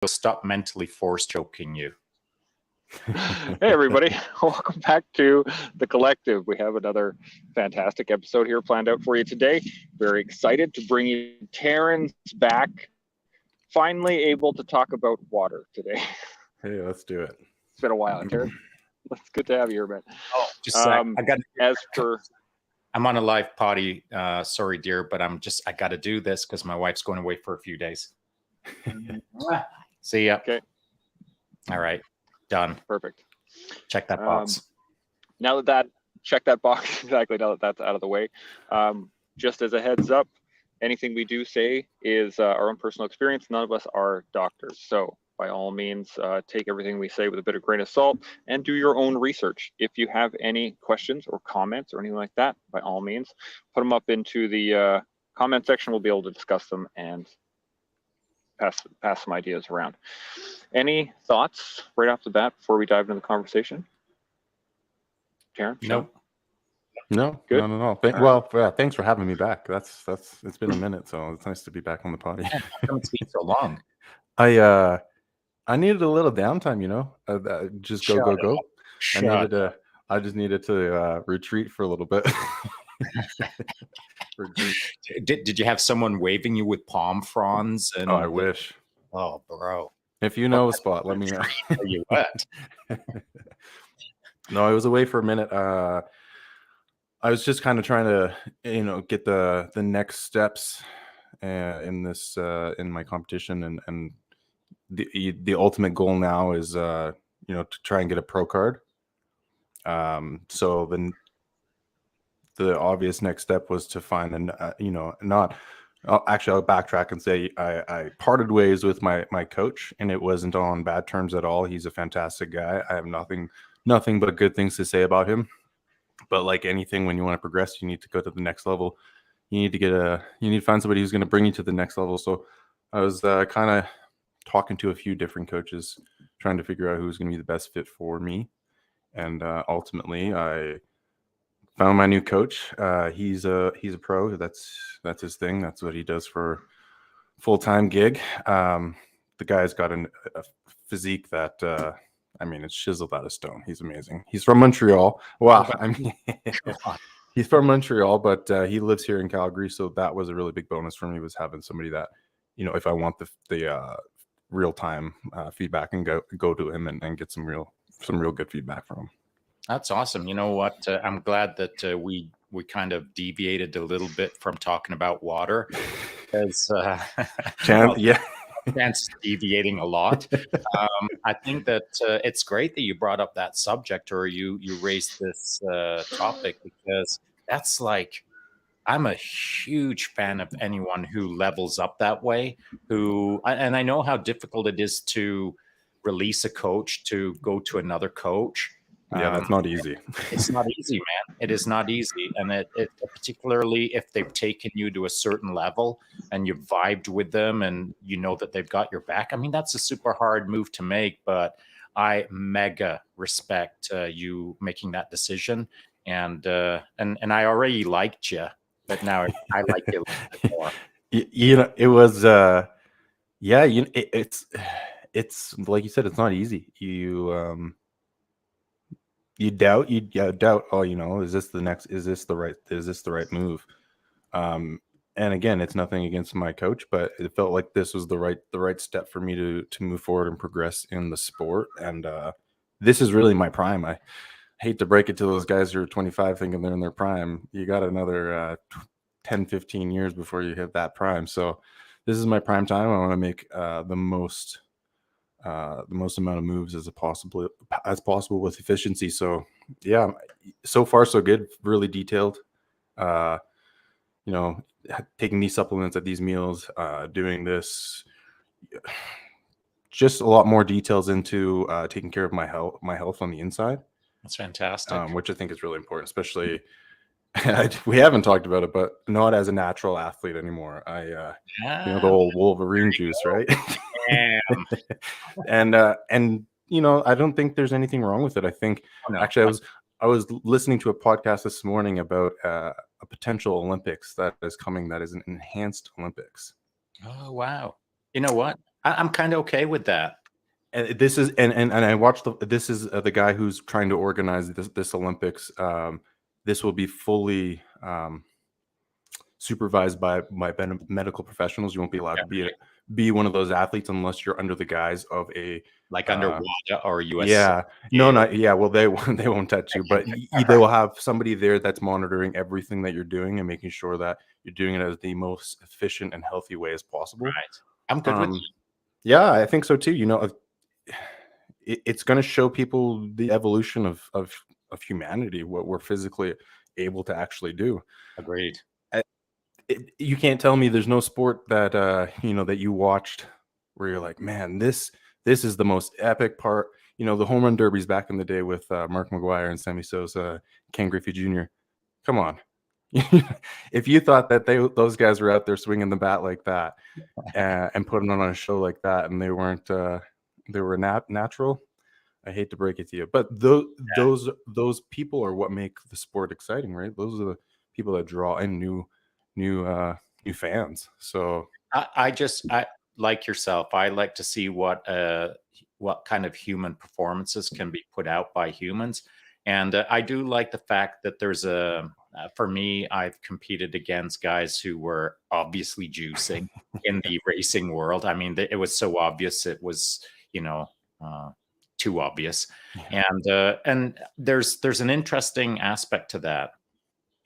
stop mentally force choking you. Hey everybody, welcome back to The Collective. We have another fantastic episode here planned out for you today. Very excited to bring you Terrance back. Finally able to talk about water today. Hey, let's do it. It's been a while, Terrance. It's good to have you here, man. Oh, just I got. I'm on a live potty. Sorry, dear, but I got to do this because my wife's going away for a few days. See ya. Okay. All right. Done. Perfect. Check that box. Check that box. Exactly. Now that that's out of the way. Just as a heads up, anything we do say is our own personal experience. None of us are doctors. So by all means, take everything we say with a bit of grain of salt and do your own research. If you have any questions or comments or anything like that, by all means, put them up into the comment section. We'll be able to discuss them and pass some ideas around. Any thoughts right off the bat before we dive into the conversation? Terrance? Nope. No, Good. not at all. Well, thanks for having me back. That's it's been a minute, so it's nice to be back on the potty. It's been so long. I needed a little downtime, you know. Just go. I just needed to retreat for a little bit. Did you have someone waving you with palm fronds? And I wish. Oh, bro. If you know a spot, let me know. Are you what? No, I was away for a minute. I was just kind of trying to, get the next steps in this in my competition, and the ultimate goal now is to try and get a pro card. So then the obvious next step was to find actually I'll backtrack and say I parted ways with my coach, and it wasn't on bad terms at all. He's a fantastic guy. I have nothing but good things to say about him. But like anything, when you want to progress, you need to go to the next level. You need to find somebody who's going to bring you to the next level. So I was kind of talking to a few different coaches, trying to figure out who's going to be the best fit for me. And ultimately, I found my new coach. He's a pro. That's his thing. That's what he does for full-time gig. The guy's got a physique that it's chiseled out of stone. He's amazing. He's from Montreal. Wow. He's from Montreal, but he lives here in Calgary. So that was a really big bonus for me, was having somebody that, if I want the real-time feedback, and go to him and get some real good feedback from him. That's awesome. You know what? I'm glad that we kind of deviated a little bit from talking about water, because Chance deviating a lot. I think that it's great that you brought up that subject, or you raised this topic, because that's like, I'm a huge fan of anyone who levels up that way, and I know how difficult it is to release a coach to go to another coach. Yeah, that's not easy. It's not easy, man. It is not easy. And it particularly if they've taken you to a certain level and you've vibed with them and you know that they've got your back. I mean, that's a super hard move to make, but I mega respect you making that decision. And I already liked you, but now I like you a little bit more. It was it's like you said, it's not easy. You doubt. Oh, is this the right move? And again, it's nothing against my coach, but it felt like this was the right step for me to move forward and progress in the sport. And this is really my prime. I hate to break it to those guys who are 25 thinking they're in their prime. You got another 10, 15 years before you hit that prime. So this is my prime time. I want to make the most amount of moves as possible with efficiency. So yeah, so far so good. Really detailed. Taking these supplements at these meals, doing this, just a lot more details into taking care of my health on the inside. That's fantastic. Which I think is really important, especially we haven't talked about it, but not as a natural athlete anymore. The old Wolverine juice, right? And I don't think there's anything wrong with it. I think actually I was listening to a podcast this morning about a potential Olympics that is coming, that is an enhanced Olympics. Oh, wow. You know what? I'm kind of okay with that. And this is and I watched this is the guy who's trying to organize this Olympics. This will be fully supervised by medical professionals. You won't be allowed Yeah, to right. be one of those athletes unless you're under the guise of a Like under WADA or US. yeah, no, not yeah. Well, they won't touch you, but they will have somebody there that's monitoring everything that you're doing and making sure that you're doing it as the most efficient and healthy way as possible. Right. I'm good with. Yeah, I think so too. You know, it's going to show people the evolution of humanity, what we're physically able to actually do. Agreed. You can't tell me there's no sport that you know that you watched where you're like, man, this is the most epic part. You know, the home run derbies back in the day with Mark McGuire and Sammy Sosa, Ken Griffey Jr. Come on, if you thought that those guys were out there swinging the bat like that and putting on a show like that, and they weren't they were natural. I hate to break it to you, but those people are what make the sport exciting, right? Those are the people that draw in new fans. So I like yourself. I like to see what kind of human performances can be put out by humans, and I do like the fact that there's for me, I've competed against guys who were obviously juicing in the racing world. I mean, it was so obvious. It was, you know, too obvious. Yeah. And there's an interesting aspect to that.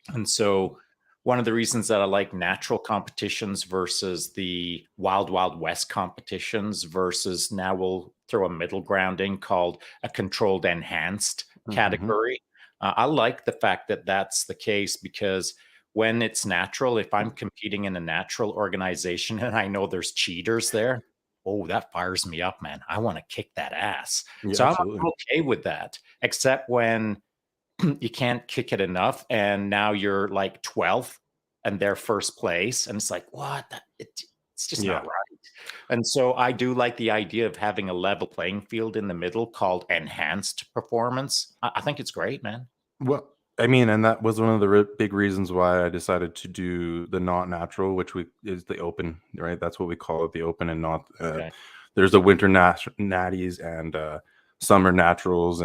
And so one of the reasons that I like natural competitions versus the wild west competitions versus, now we'll throw a middle ground in, called a controlled enhanced category. I like the fact that that's the case, because when it's natural, if I'm competing in a natural organization and I know there's cheaters there, oh, that fires me up, man. I want to kick that ass. yeah, so absolutely. I'm okay with that, except when you can't kick it enough and now you're like 12th and they're first place. And it's like, what? It's just not right. And so I do like the idea of having a level playing field in the middle called enhanced performance. I think it's great, man. Well, I mean, and that was one of the big reasons why I decided to do the not natural, which is the open, right? That's what we call it, the open, and not. Okay. There's the winter natties and summer naturals,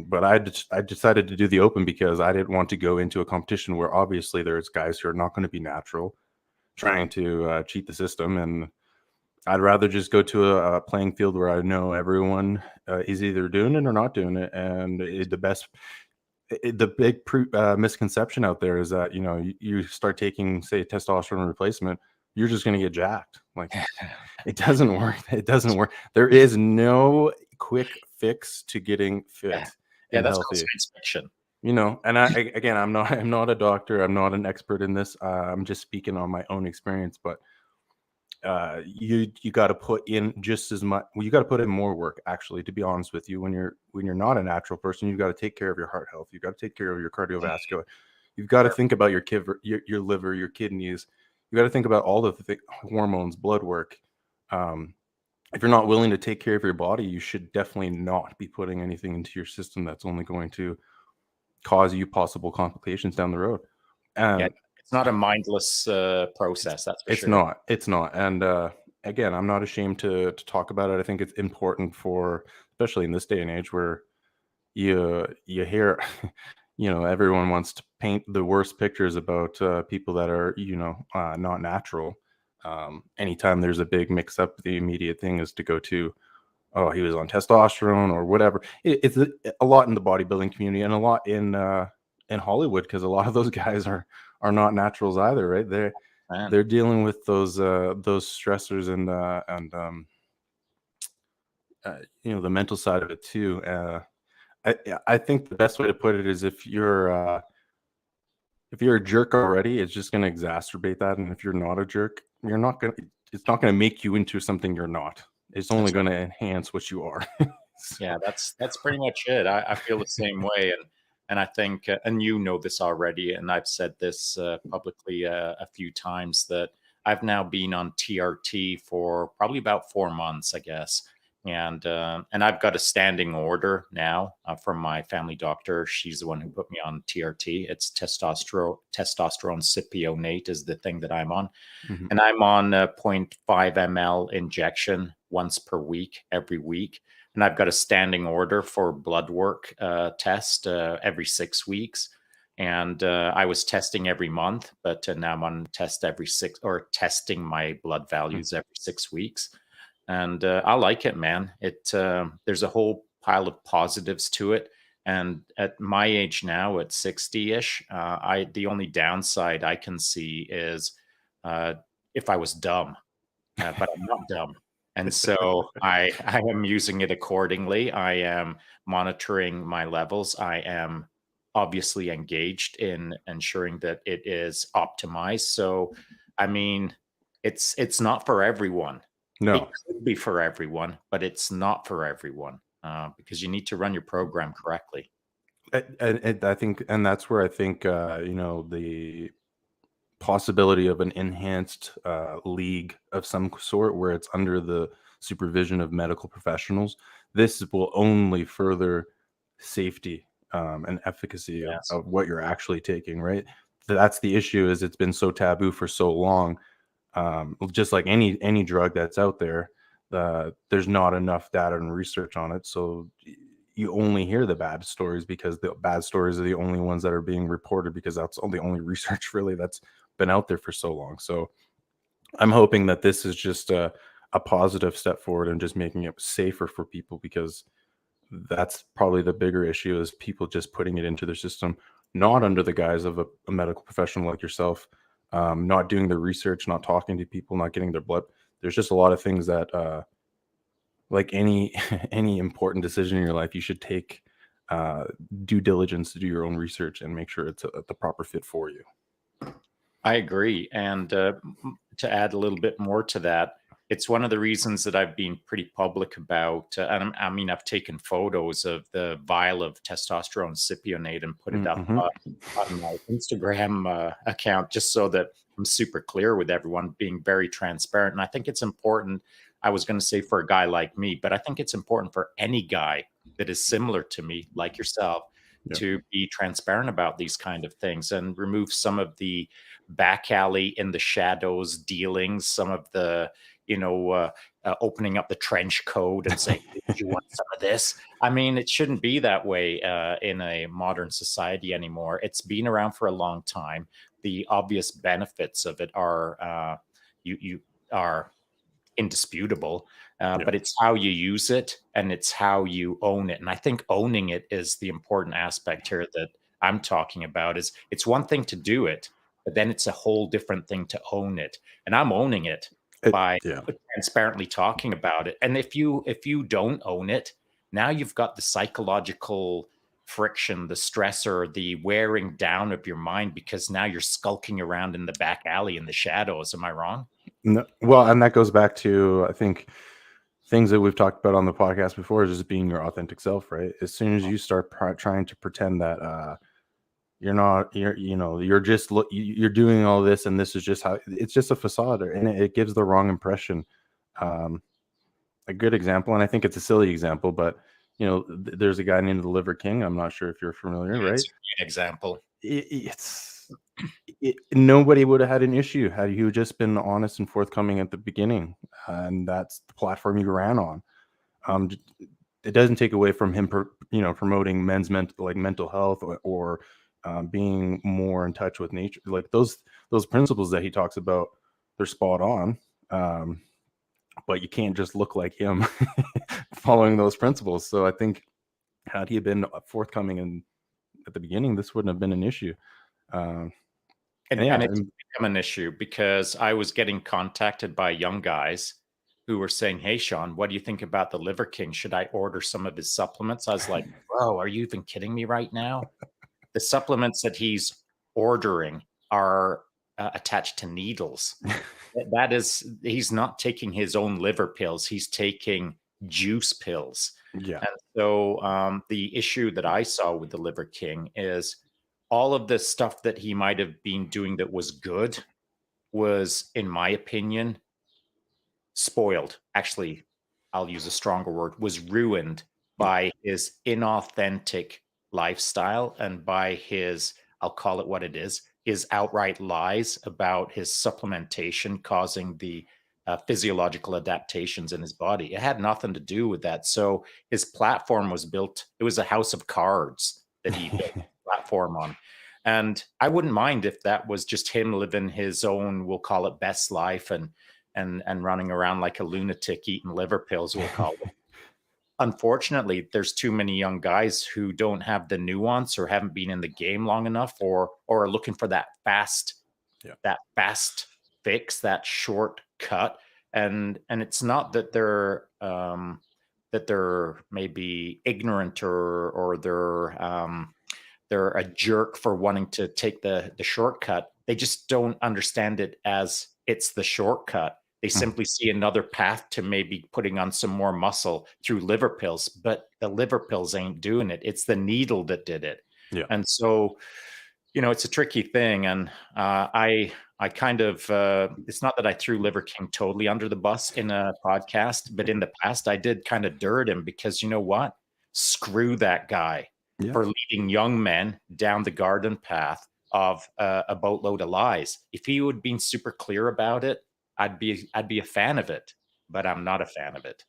but I decided to do the open because I didn't want to go into a competition where obviously there's guys who are not going to be natural, trying to cheat the system, and I'd rather just go to a playing field where I know everyone is either doing it or not doing it, and the big misconception out there is that, you know, you start taking, say, testosterone replacement, you're just going to get jacked. Like, it doesn't work. It doesn't work. There is no quick fix to getting fit and that's healthy. Science fiction. You know, and I'm not a doctor. I'm not an expert in this. I'm just speaking on my own experience, but you got to put in just as much. Well, you got to put in more work, actually, to be honest with you. When you're not a natural person, you've got to take care of your heart health. You've got to take care of your cardiovascular. You've got to think about your liver, your kidneys. You got to think about all the hormones, blood work. If you're not willing to take care of your body, you should definitely not be putting anything into your system that's only going to cause you possible complications down the road. And it's not a mindless process. That's for sure. It's not. And again, I'm not ashamed to talk about it. I think it's important especially in this day and age where you hear, you know, everyone wants to paint the worst pictures about people that are, you know, not natural. Anytime there's a big mix up, the immediate thing is to go to, oh, he was on testosterone or whatever. It's a lot in the bodybuilding community and a lot in Hollywood, because a lot of those guys are not naturals either, right? They're dealing with those stressors and you know, the mental side of it too. I think the best way to put it is if you're a jerk already, it's just going to exacerbate that. And if you're not a jerk, it's not going to make you into something you're not. It's only going to enhance what you are. So. Yeah, that's pretty much it. I feel the same way. And I think, and you know this already, and I've said this publicly a few times, that I've now been on TRT for probably about 4 months, I guess. And I've got a standing order now from my family doctor. She's the one who put me on TRT. It's testosterone cypionate is the thing that I'm on. And I'm on 0.5 ml injection once per week, every week. And I've got a standing order for blood work test every 6 weeks. And I was testing every month, but now I'm on test every testing my blood values every 6 weeks. And I like it, man. There's a whole pile of positives to it. And at my age now, at 60-ish, the only downside I can see is if I was dumb, but I'm not dumb. And so I am using it accordingly. I am monitoring my levels. I am obviously engaged in ensuring that it is optimized. So, I mean, it's not for everyone. No. It could be for everyone, but it's not for everyone because you need to run your program correctly. I think, and that's where I think, the possibility of an enhanced league of some sort where it's under the supervision of medical professionals, this will only further safety and efficacy of what you're actually taking, right? That's the issue, is it's been so taboo for so long. Just like any drug that's out there, there's not enough data and research on it. So you only hear the bad stories because the bad stories are the only ones that are being reported, because that's the only research really that's been out there for so long. So I'm hoping that this is just a positive step forward and just making it safer for people, because that's probably the bigger issue, is people just putting it into their system, not under the guise of a medical professional like yourself, not doing the research, not talking to people, not getting their blood. There's just a lot of things that like any important decision in your life, you should take due diligence to do your own research and make sure it's the proper fit for you. I agree. And to add a little bit more to that, it's one of the reasons that I've been pretty public about, and I mean, I've taken photos of the vial of testosterone cypionate and put it up on my Instagram account, just so that I'm super clear with everyone, being very transparent. And I think it's important, I was going to say for a guy like me, but I think it's important for any guy that is similar to me, like yourself, to be transparent about these kind of things and remove some of the back alley in the shadows dealings, some of the, opening up the trench code and saying, "Do you want some of this?" I mean, it shouldn't be that way in a modern society anymore. It's been around for a long time. The obvious benefits of it are you are indisputable, but it's how you use it and it's how you own it. And I think owning it is the important aspect here that I'm talking about. Is it's one thing to do it, but then it's a whole different thing to own it. And I'm owning it by transparently talking about it. And if you don't own it, now you've got the psychological friction, the stressor, the wearing down of your mind, because now you're skulking around in the back alley in the shadows. Am I wrong? No, well, and that goes back to, I think, things that we've talked about on the podcast before, is just being your authentic self, right? As soon as you start trying to pretend that you're doing all this and this is just how, it's just a facade, and it gives the wrong impression. A good example, and I think it's a silly example, but there's a guy named the Liver King. I'm not sure if you're familiar, right? It's an example. Nobody would have had an issue had you just been honest and forthcoming at the beginning, and that's the platform you ran on. It doesn't take away from him, promoting men's mental health or being more in touch with nature. Like those principles that he talks about, they're spot on. But you can't just look like him following those principles. So I think had he been forthcoming at the beginning, this wouldn't have been an issue. And it's become an issue because I was getting contacted by young guys who were saying, "Hey, Shaun, what do you think about the Liver King? Should I order some of his supplements?" I was like, "Bro, are you even kidding me right now? The supplements that he's ordering are attached to needles. That is, he's not taking his own liver pills. He's taking juice pills." Yeah. And so the issue that I saw with the Liver King is all of the stuff that he might have been doing that was good was, in my opinion, spoiled. Actually, I'll use a stronger word, was ruined by his inauthentic lifestyle and by his, I'll call it what it is, his outright lies about his supplementation causing the physiological adaptations in his body. It had nothing to do with that. So his platform was built, it was a house of cards that he built his platform on. And I wouldn't mind if that was just him living his own, we'll call it best life, and running around like a lunatic eating liver pills, we'll call it. Unfortunately, there's too many young guys who don't have the nuance or haven't been in the game long enough, or are looking for that fast fix, that shortcut. And it's not that they're maybe ignorant, or they're a jerk for wanting to take the shortcut. They just don't understand it as it's the shortcut. They simply see another path to maybe putting on some more muscle through liver pills, but the liver pills ain't doing it. It's the needle that did it. Yeah. And so, it's a tricky thing. And I kind of, it's not that I threw Liver King totally under the bus in a podcast, but in the past I did kind of dirt him, because you know what? Screw that guy for leading young men down the garden path of a boatload of lies. If he would have been super clear about it, I'd be a fan of it, but I'm not a fan of it.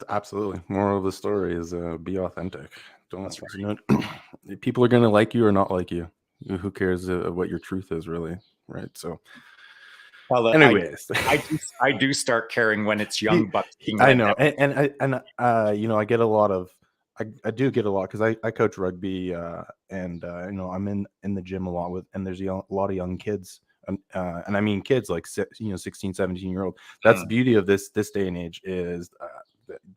Absolutely. Moral of the story is be authentic. That's right. People are going to like you or not like you. Who cares what your truth is, really, right? So, well, anyways, I do start caring when it's young bucks. I know, and I get a lot of, I do get a lot, because I coach rugby, and I'm in the gym a lot with, and there's a lot of young kids. And I mean kids like 16, 17-year-old. That's the beauty of this day and age, is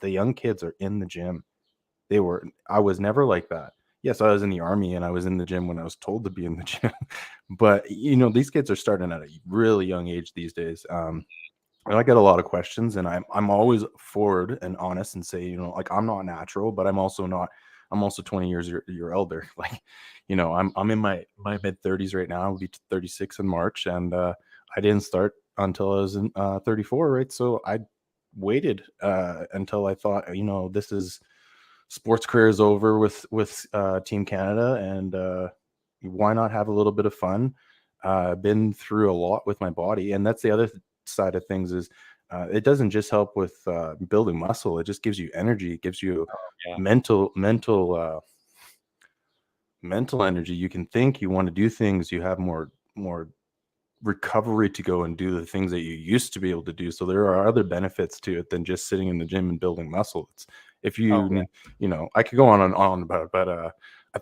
the young kids are in the gym. I was never like that. Yes, I was in the Army and I was in the gym when I was told to be in the gym. But these kids are starting at a really young age these days. And I get a lot of questions, and I'm always forward and honest and say, like, I'm not natural, but I'm also 20 years your elder. Like, I'm in my mid 30s right now. I'll be 36 in March, and I didn't start until I was in 34, right? So I waited until I thought, this is sports career is over with Team Canada, and why not have a little bit of fun? Been through a lot with my body, and that's the other side of things is. It doesn't just help with building muscle. It just gives you energy. It gives you mental energy. You can think. You want to do things. You have more recovery to go and do the things that you used to be able to do. So there are other benefits to it than just sitting in the gym and building muscle. It's if you I could go on and on about it, but I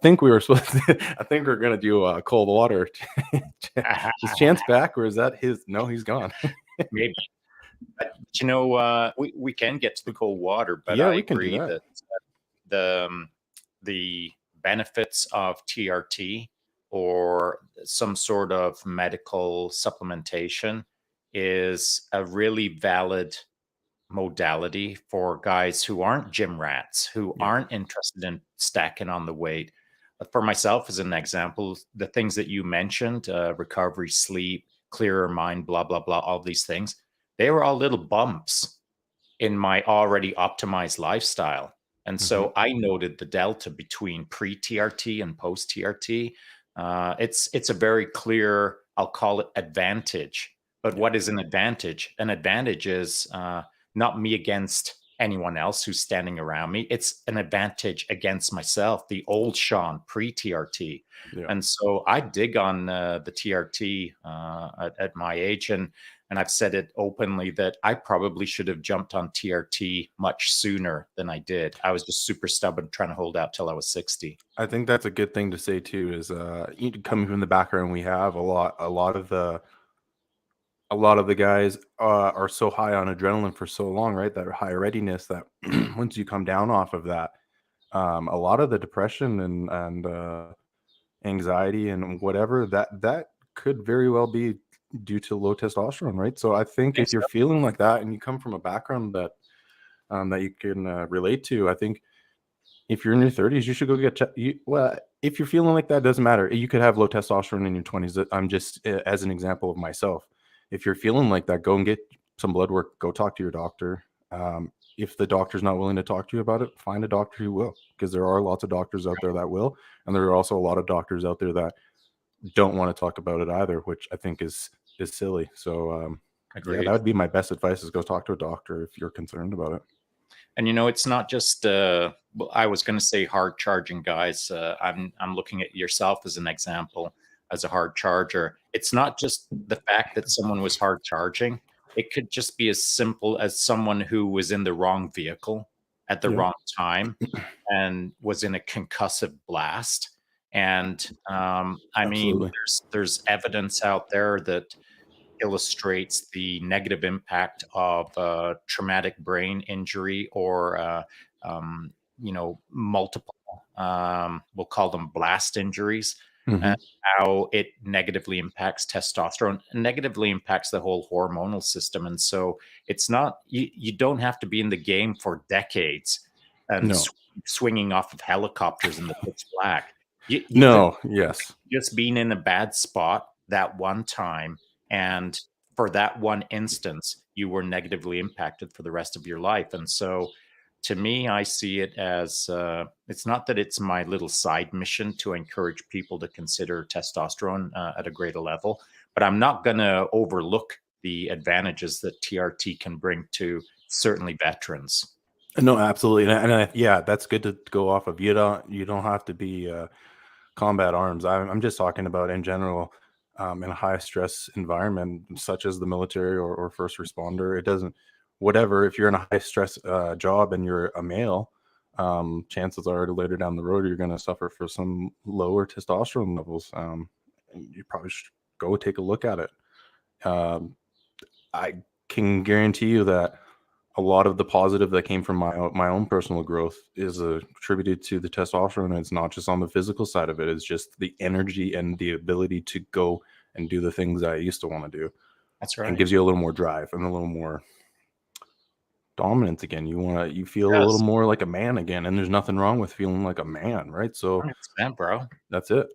think we were supposed to. I think we're gonna do cold water. Is Chance back, or is that his? No, he's gone. Maybe. But we can get to the cold water, but yeah, I we can agree do that the benefits of TRT or some sort of medical supplementation is a really valid modality for guys who aren't gym rats, who aren't interested in stacking on the weight. For myself, as an example, the things that you mentioned, recovery, sleep, clearer mind, blah, blah, blah, all these things, they were all little bumps in my already optimized lifestyle. And so I noted the delta between pre-TRT and post-TRT. It's a very clear, I'll call it advantage. But what is an advantage? An advantage is not me against anyone else who's standing around me. It's an advantage against myself, the old Shaun pre-TRT. Yeah. And so I dig on the TRT at my age. And I've said it openly that I probably should have jumped on TRT much sooner than I did. I was just super stubborn trying to hold out till I was 60. I think that's a good thing to say too, is coming from the background we have, a lot of the guys are so high on adrenaline for so long, right? That high readiness that once you come down off of that, a lot of the depression and anxiety and whatever that could very well be due to low testosterone, right? So I think if you're feeling like that and you come from a background that you can relate to, I think if you're in your 30s, you should go get checked. Well, if you're feeling like that, doesn't matter. You could have low testosterone in your 20s. I'm just as an example of myself. If you're feeling like that, go and get some blood work. Go talk to your doctor. If the doctor's not willing to talk to you about it, find a doctor who will, because there are lots of doctors out there that will, and there are also a lot of doctors out there that don't want to talk about it either, which I think is silly. So Agreed. Yeah, that would be my best advice: is go talk to a doctor if you're concerned about it. And it's not just well, I was going to say hard charging guys. I'm looking at yourself as an example as a hard charger. It's not just the fact that someone was hard charging. It could just be as simple as someone who was in the wrong vehicle at the wrong time and was in a concussive blast. And I mean, there's evidence out there that illustrates the negative impact of traumatic brain injury or multiple we'll call them blast injuries, and how it negatively impacts testosterone and negatively impacts the whole hormonal system. And so it's not, you don't have to be in the game for decades and swinging off of helicopters in the pitch black. Just being in a bad spot that one time, and for that one instance, you were negatively impacted for the rest of your life. And so to me, I see it as it's not that it's my little side mission to encourage people to consider testosterone at a greater level, but I'm not going to overlook the advantages that TRT can bring to certainly veterans. No, absolutely. Yeah, that's good to go off of. You don't have to be combat arms. I'm just talking about in general. In a high stress environment such as the military or first responder, it doesn't, whatever, if you're in a high stress job and you're a male, chances are later down the road you're going to suffer for some lower testosterone levels. You probably should go take a look at it. I can guarantee you that a lot of the positive that came from my own personal growth is attributed to the testosterone. And it's not just on the physical side of it. It's just the energy and the ability to go and do the things I used to want to do. That's right. And gives you a little more drive and a little more dominance again. You feel a little more like a man again. And there's nothing wrong with feeling like a man, right? So 100%, bro. That's it.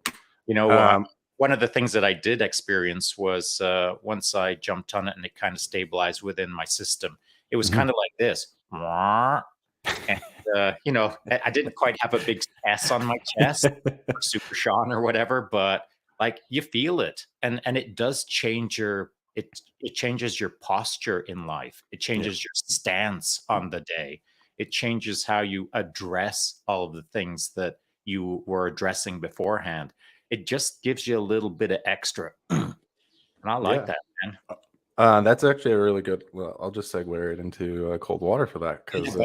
One of the things that I did experience was once I jumped on it and it kind of stabilized within my system. It was kind of like this. And, I didn't quite have a big S on my chest, or Super Sean or whatever, but like you feel it. And it does change it changes your posture in life. It changes your stance on the day. It changes how you address all of the things that you were addressing beforehand. It just gives you a little bit of extra. And I like that, man. That's actually a really good, well, I'll just segue it into cold water for that. Because,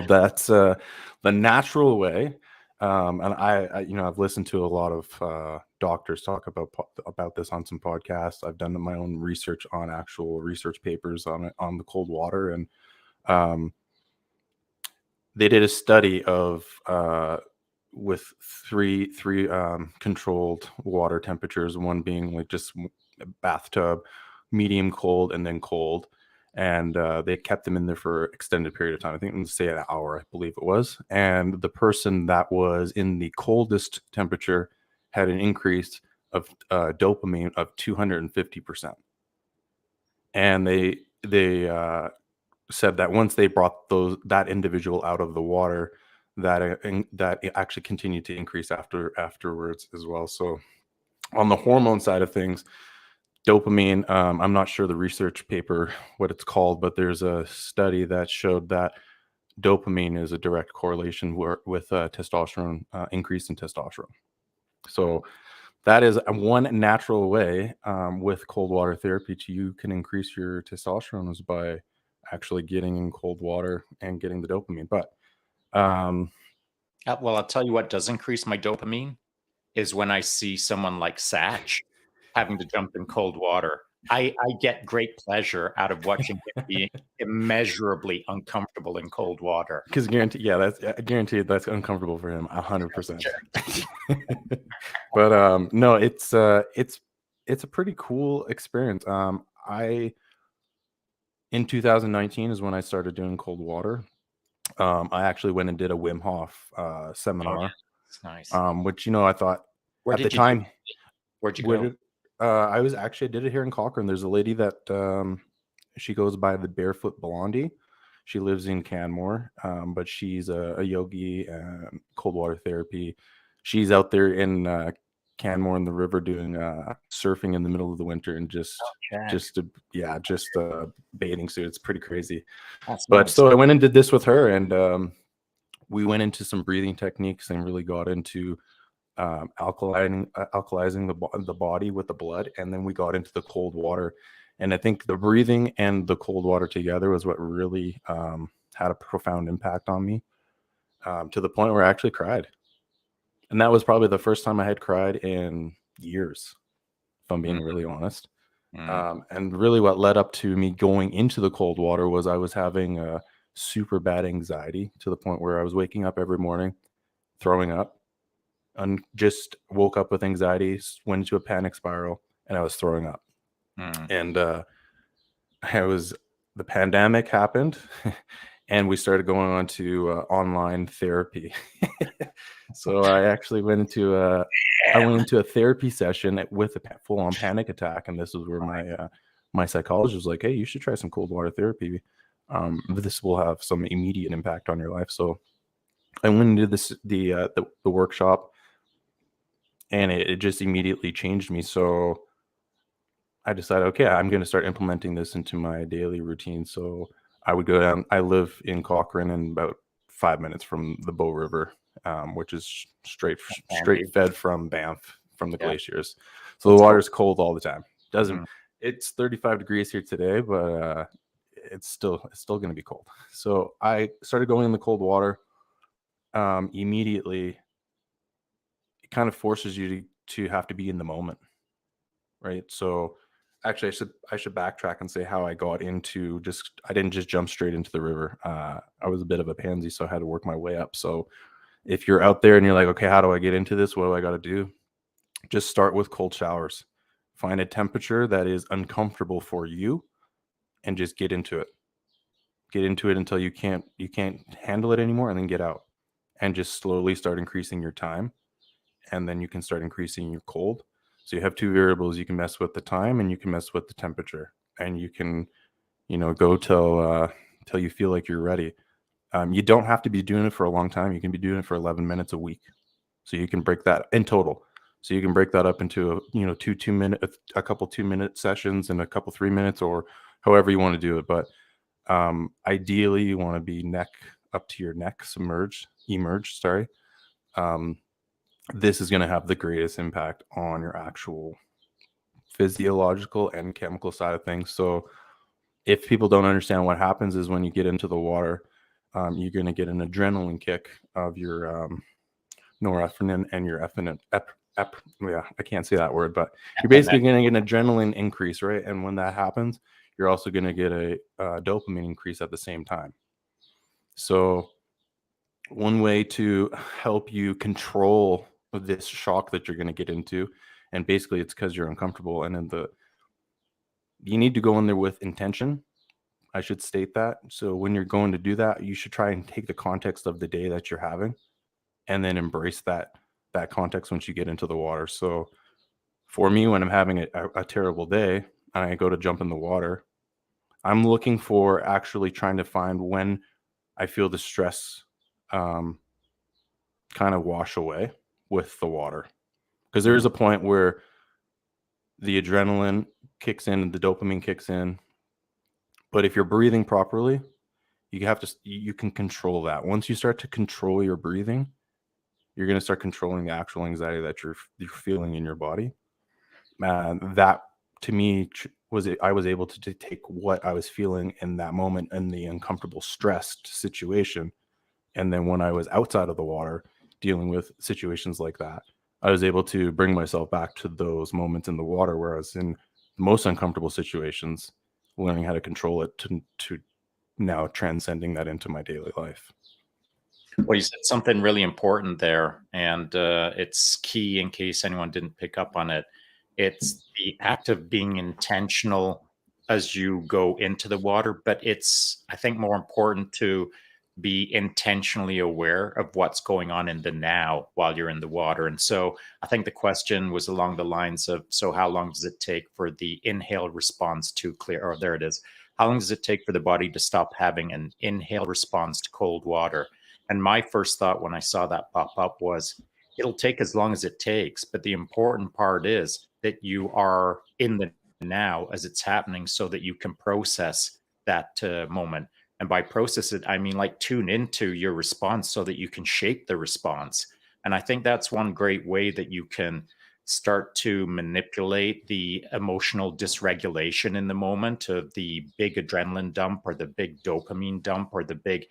that's the natural way. And I've listened to a lot of doctors talk about this on some podcasts. I've done my own research on actual research papers on it, on the cold water. And they did a study of with three controlled water temperatures, one being like just bathtub, medium cold, and then cold. And they kept them in there for an extended period of time. I think I'm going to say an hour, I believe it was. And the person that was in the coldest temperature had an increase of dopamine of 250%. And they said that once they brought that individual out of the water, that it actually continued to increase afterwards as well. So on the hormone side of things, dopamine, I'm not sure the research paper, what it's called, but there's a study that showed that dopamine is a direct correlation with testosterone, increase in testosterone. So that is one natural way with cold water therapy you can increase your testosterone is by actually getting in cold water and getting the dopamine. But well, I'll tell you what does increase my dopamine is when I see someone like Satch having to jump in cold water. I get great pleasure out of watching him being immeasurably uncomfortable in cold water. Because guaranteed that's uncomfortable for him 100%. But no, it's a pretty cool experience. In 2019 is when I started doing cold water. I actually went and did a Wim Hof seminar. That's nice. Which I thought where'd you go? I did it here in Cochrane. There's a lady that she goes by the Barefoot Blondie. She lives in Canmore, but she's a yogi and cold water therapy. She's out there in Canmore in the river doing surfing in the middle of the winter and just a bathing suit. It's pretty crazy. That's But nice. so I went and did this with her, and we went into some breathing techniques and really got into alkalizing the body with the blood, and then we got into the cold water. And I think the breathing and the cold water together was what really had a profound impact on me, to the point where I actually cried. And that was probably the first time I had cried in years, if I'm being really honest. And really what led up to me going into the cold water was I was having a super bad anxiety, to the point where I was waking up every morning, throwing up, and just woke up with anxiety, went into a panic spiral, and I was throwing up. And the pandemic happened and we started going on to online therapy. So I actually went into a therapy session with a full-on panic attack, and this is where my psychologist was like, hey, you should try some cold water therapy. This will have some immediate impact on your life. So I went into the workshop, and it just immediately changed me. So I decided, okay, I'm going to start implementing this into my daily routine. So I would go down. I live in Cochrane, and about 5 minutes from the Bow River, which is straight fed from Banff, from the glaciers. So the water's cold all the time. It's 35 degrees here today, but it's still going to be cold. So I started going in the cold water. Immediately, it kind of forces you to have to be in the moment, right? So actually, I should backtrack and say how I got into I didn't just jump straight into the river. I was a bit of a pansy, so I had to work my way up. So if you're out there and you're like, okay, how do I get into this? What do I got to do? Just start with cold showers. Find a temperature that is uncomfortable for you, and just get into it. Get into it until you can't handle it anymore, and then get out, and just slowly start increasing your time, and then you can start increasing your cold. So you have two variables. You can mess with the time, and you can mess with the temperature, and you can, go till you feel like you're ready. You don't have to be doing it for a long time. You can be doing it for 11 minutes a week. So you can break that in total. So you can break that up into a couple 2-minute sessions and a couple 3 minutes, or however you want to do it. But ideally, you want to be neck up to your neck, emerge. Sorry. This is going to have the greatest impact on your actual physiological and chemical side of things. So if people don't understand, what happens is when you get into the water, you're going to get an adrenaline kick of your norepinephrine and your I can't say that word, but you're basically going to get an adrenaline increase, right? And when that happens, you're also going to get a dopamine increase at the same time. So one way to help you control this shock that you're going to get into, and basically it's because you're uncomfortable, and then you need to go in there with intention. I should state that. So when you're going to do that, you should try and take the context of the day that you're having, and then embrace that context once you get into the water. So for me, when I'm having a terrible day and I go to jump in the water, I'm looking for actually trying to find when I feel the stress kind of wash away with the water. Because there is a point where the adrenaline kicks in and the dopamine kicks in. But if you're breathing properly, you can control that. Once you start to control your breathing, you're going to start controlling the actual anxiety that you're feeling in your body. That to me I was able to take what I was feeling in that moment in the uncomfortable, stressed situation. And then when I was outside of the water dealing with situations like that, I was able to bring myself back to those moments in the water where I was in the most uncomfortable situations, learning how to control it to now transcending that into my daily life. Well, you said something really important there, and it's key in case anyone didn't pick up on it. It's the act of being intentional as you go into the water, but it's, I think, more important to be intentionally aware of what's going on in the now while you're in the water. And so I think the question was along the lines of, so how long does it take for the inhale response to clear? Or there it is. How long does it take for the body to stop having an inhale response to cold water? And my first thought when I saw that pop up was, it'll take as long as it takes. But the important part is that you are in the now as it's happening so that you can process that moment. And by process it, I mean like tune into your response so that you can shape the response. And I think that's one great way that you can start to manipulate the emotional dysregulation in the moment of the big adrenaline dump or the big dopamine dump or the big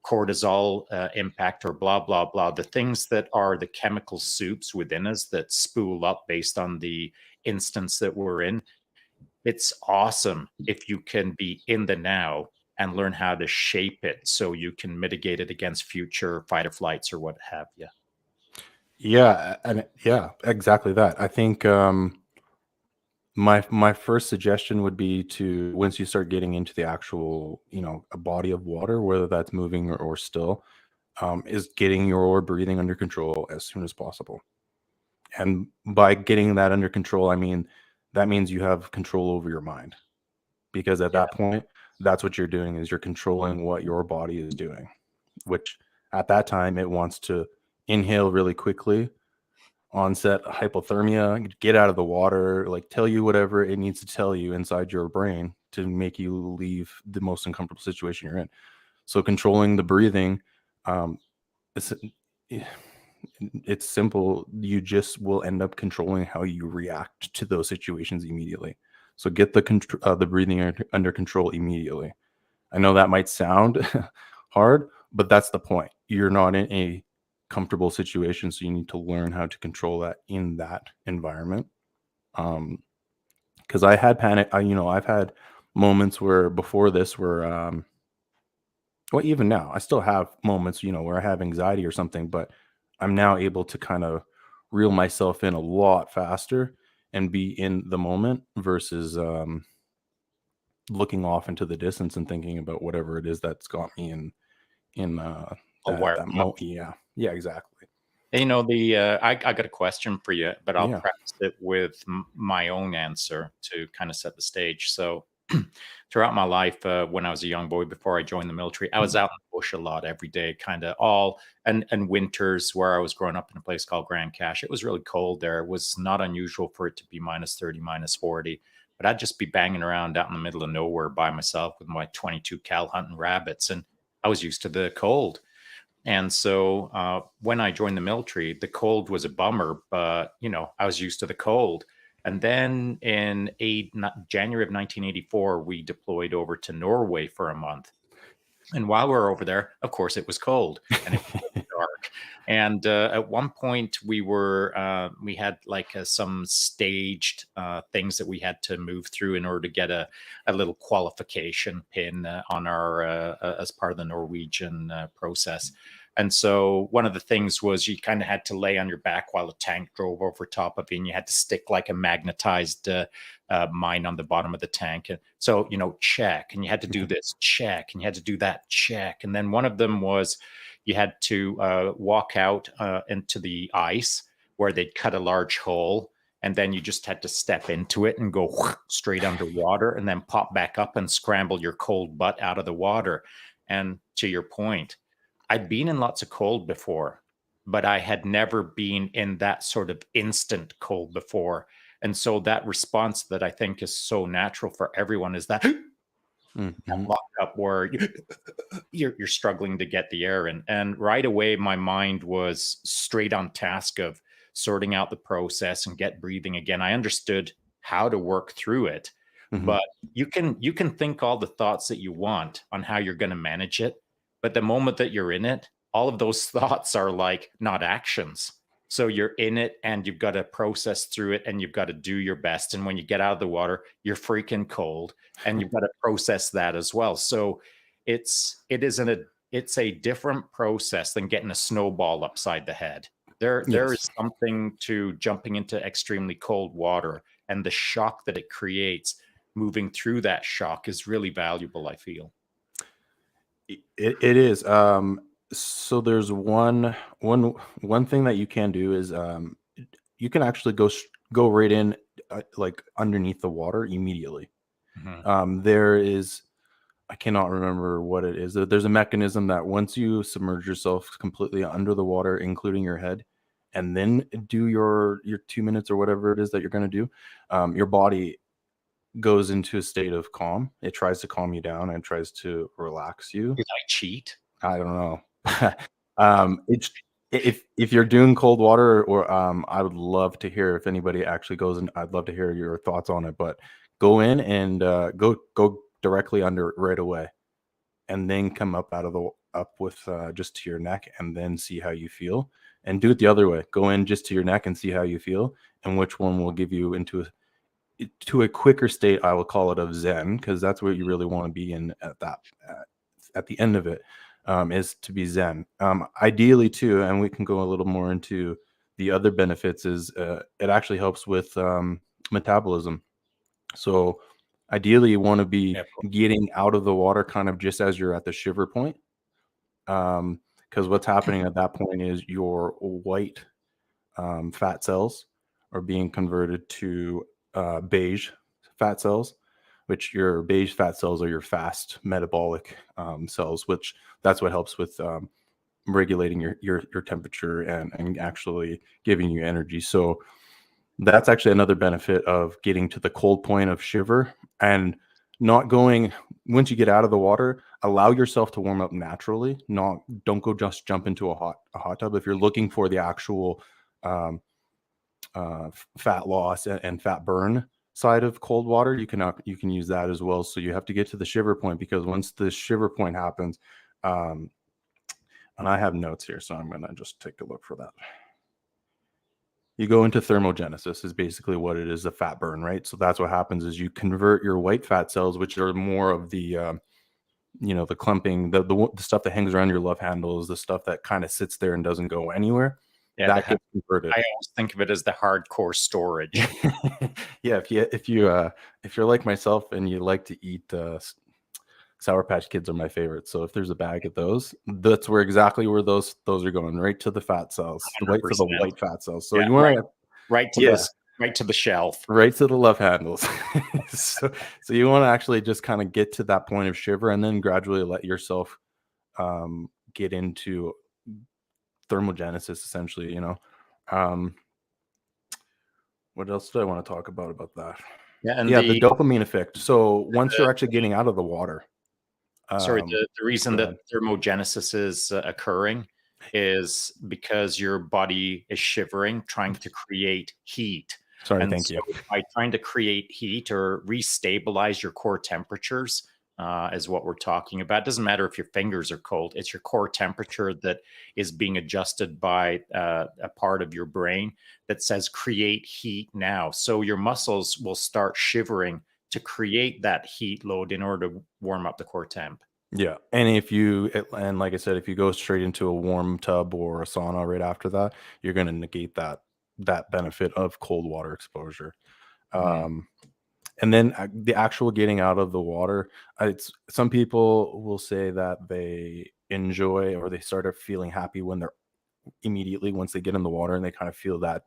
cortisol impact or blah, blah, blah. The things that are the chemical soups within us that spool up based on the instance that we're in. It's awesome if you can be in the now and learn how to shape it so you can mitigate it against future fight or flights or what have you. Yeah, and yeah, exactly that. I think my first suggestion would be to, once you start getting into the actual, a body of water, whether that's moving or still, is getting your breathing under control as soon as possible. And by getting that under control, I mean that means you have control over your mind, because at that point, that's what you're doing, is you're controlling what your body is doing, which at that time it wants to inhale really quickly, onset hypothermia, get out of the water, like tell you whatever it needs to tell you inside your brain to make you leave the most uncomfortable situation you're in. So controlling the breathing, it's simple. You just will end up controlling how you react to those situations immediately. So get the breathing under control immediately. I know that might sound hard, but that's the point. You're not in a comfortable situation, so you need to learn how to control that in that environment. Because I had panic. I've had moments where before this where well, even now I still have moments, where I have anxiety or something, but I'm now able to kind of reel myself in a lot faster and be in the moment versus looking off into the distance and thinking about whatever it is that's got me in yeah, exactly. I got a question for you, but I'll Yeah. preface it with my own answer to kind of set the stage. So, throughout my life, when I was a young boy before I joined the military, I was out in the bush a lot every day, kind of and winters where I was growing up in a place called Grand Cache. It was really cold there. It was not unusual for it to be -30, -40, but I'd just be banging around out in the middle of nowhere by myself with my 22 cal hunting rabbits, and I was used to the cold. And so when I joined the military, the cold was a bummer, but I was used to the cold. And then in January of 1984, we deployed over to Norway for a month. And while we were over there, of course, it was cold and it was dark. And at one point, we had like some staged things that we had to move through in order to get a little qualification pin on our as part of the Norwegian process. And so one of the things was you kind of had to lay on your back while a tank drove over top of you, and you had to stick like a magnetized mine on the bottom of the tank. And so, check, and you had to do this, check, and you had to do that, check. And then one of them was you had to walk out into the ice where they'd cut a large hole. And then you just had to step into it and go straight underwater and then pop back up and scramble your cold butt out of the water. And to your point, I'd been in lots of cold before, but I had never been in that sort of instant cold before. And so that response that I think is so natural for everyone is that locked up where you're struggling to get the air in. And right away, my mind was straight on task of sorting out the process and get breathing again. I understood how to work through it, but you can think all the thoughts that you want on how you're going to manage it. But the moment that you're in it, all of those thoughts are like not actions. So you're in it and you've got to process through it and you've got to do your best. And when you get out of the water, you're freaking cold and you've got to process that as well. So it's a different process than getting a snowball upside the head. There is something to jumping into extremely cold water, and the shock that it creates moving through that shock is really valuable, I feel. It is. So there's one thing that you can do is you can actually go right in like underneath the water immediately. There is, I cannot remember what it is. There's a mechanism that once you submerge yourself completely under the water, including your head, and then do your 2 minutes or whatever it is that you're going to do, your body goes into a state of calm. It tries to calm you down and tries to relax you. Did I cheat? I don't know. It's if you're doing cold water, or I would love to hear if anybody actually goes, and I'd love to hear your thoughts on it. But go in and go directly under it right away, and then come up with just to your neck, and then see how you feel. And do it the other way. Go in just to your neck and see how you feel, and which one will give you into a quicker state. I will call it of Zen, because that's what you really want to be in at the end of it, is to be Zen. Ideally too, and we can go a little more into the other benefits, is it actually helps with metabolism. So ideally you want to be getting out of the water kind of just as you're at the shiver point, because what's happening at that point is your white fat cells are being converted to beige fat cells, which your beige fat cells are your fast metabolic cells, which that's what helps with regulating your temperature and actually giving you energy. So that's actually another benefit of getting to the cold point of shiver, and not going, once you get out of the water, allow yourself to warm up naturally. Don't go just jump into a hot tub. If you're looking for the actual fat loss and fat burn side of cold water, you can use that as well. So you have to get to the shiver point, because once the shiver point happens, and I have notes here, so I'm going to just take a look for that. You go into thermogenesis, is basically what it is, the fat burn, right? So that's what happens, is you convert your white fat cells, which are more of the the clumping, the stuff that hangs around your love handles, the stuff that kind of sits there and doesn't go anywhere. Yeah, that gets converted. I always think of it as the hardcore storage. Yeah, if you're like myself and you like to eat Sour Patch Kids are my favorite. So if there's a bag of those, that's exactly where those are going, right to the fat cells, right to the white fat cells. So you want to right to the shelf, right to the love handles. so you want to actually just kind of get to that point of shiver, and then gradually let yourself get into thermogenesis, essentially. What else do I want to talk about that? The dopamine effect. So once you're actually getting out of the water, the reason that thermogenesis is occurring is because your body is shivering, trying to create heat. Thank you. By trying to create heat or restabilize your core temperatures, is what we're talking about. It doesn't matter if your fingers are cold. It's your core temperature that is being adjusted by a part of your brain that says create heat now. So your muscles will start shivering to create that heat load in order to warm up the core temp. Yeah. And like I said, if you go straight into a warm tub or a sauna right after that, you're going to negate that benefit of cold water exposure. And then the actual getting out of the water, some people will say that they enjoy, or they start feeling happy when they're immediately, once they get in the water, and they kind of feel that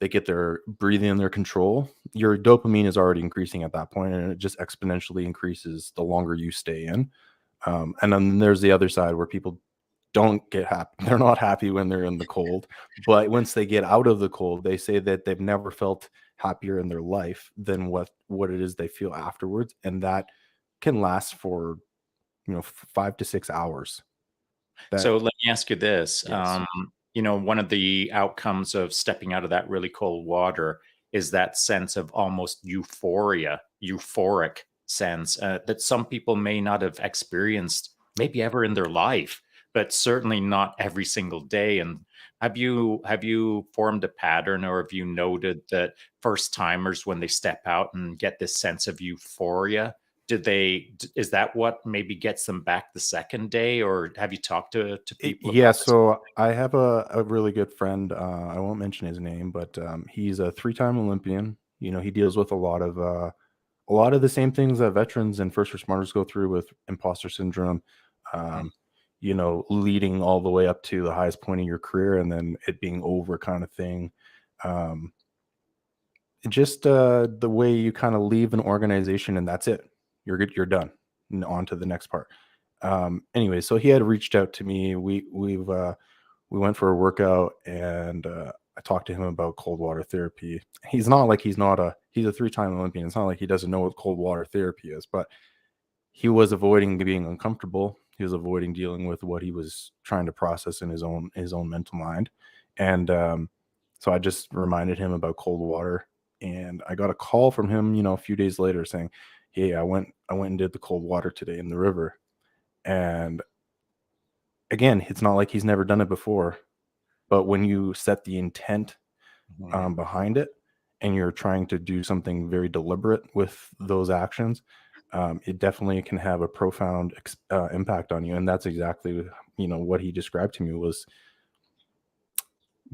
they get their breathing under control. Your dopamine is already increasing at that point, and it just exponentially increases the longer you stay in. And then there's the other side where people don't get happy. They're not happy when they're in the cold, but once they get out of the cold, they say that they've never felt happier in their life than what it is they feel afterwards. And that can last for 5 to 6 hours. So let me ask you this. Yes. One of the outcomes of stepping out of that really cold water is that sense of almost euphoric sense that some people may not have experienced maybe ever in their life, but certainly not every single day. And have you formed a pattern, or have you noted that first timers, when they step out and get this sense of euphoria, is that what maybe gets them back the second day, or have you talked to people? Yeah. So I have a really good friend. I won't mention his name, but he's a 3-time Olympian. He deals with a lot of the same things that veterans and first responders go through with imposter syndrome, leading all the way up to the highest point in your career and then it being over, kind of thing. Just the way you kind of leave an organization and that's it. You're good. You're done. And on to the next part. Anyway, so he had reached out to me. we went for a workout, and I talked to him about cold water therapy. He's not like he's a 3-time Olympian. It's not like he doesn't know what cold water therapy is, but he was avoiding being uncomfortable. He was avoiding dealing with what he was trying to process in his own mental mind. And so I just reminded him about cold water, and I got a call from him, a few days later saying, "Hey, I went and did the cold water today in the river." And again, it's not like he's never done it before, but when you set the intent behind it, and you're trying to do something very deliberate with those actions, it definitely can have a profound impact on you. And that's exactly, what he described to me was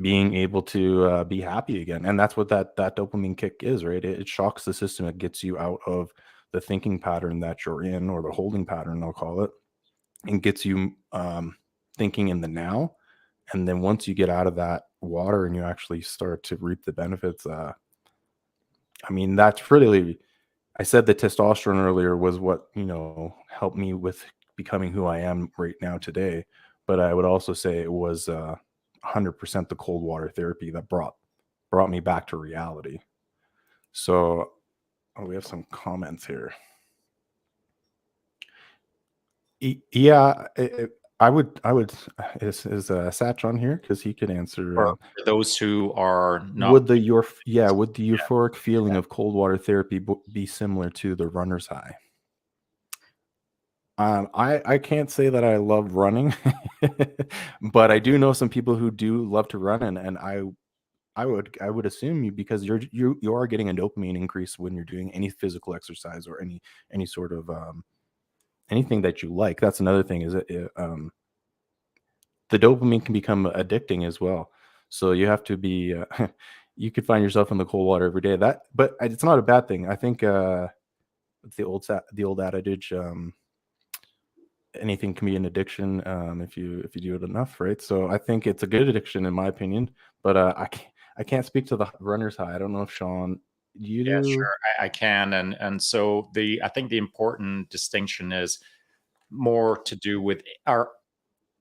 being able to be happy again. And that's what that dopamine kick is, right? It shocks the system. It gets you out of the thinking pattern that you're in, or the holding pattern, I'll call it, and gets you thinking in the now. And then once you get out of that water and you actually start to reap the benefits, that's really, I said the testosterone earlier was what, helped me with becoming who I am right now today. But I would also say it was 100% the cold water therapy that brought me back to reality. So we have some comments here. Yeah, I would. Is Satch on here? Because he could answer. For those who are not, would the euphoric feeling of cold water therapy be similar to the runner's high? I can't say that I love running, but I do know some people who do love to run, and I would assume because you are getting a dopamine increase when you're doing any physical exercise or any sort of anything that you like. That's another thing, is the dopamine can become addicting as well. So you have to be you could find yourself in the cold water every day. But it's not a bad thing. I think it's the old adage, anything can be an addiction if you do it enough, right? So I think it's a good addiction in my opinion. But I can't speak to the runner's high. I don't know if Shaun, you do. Yeah, sure, I can. And so I think the important distinction is more to do with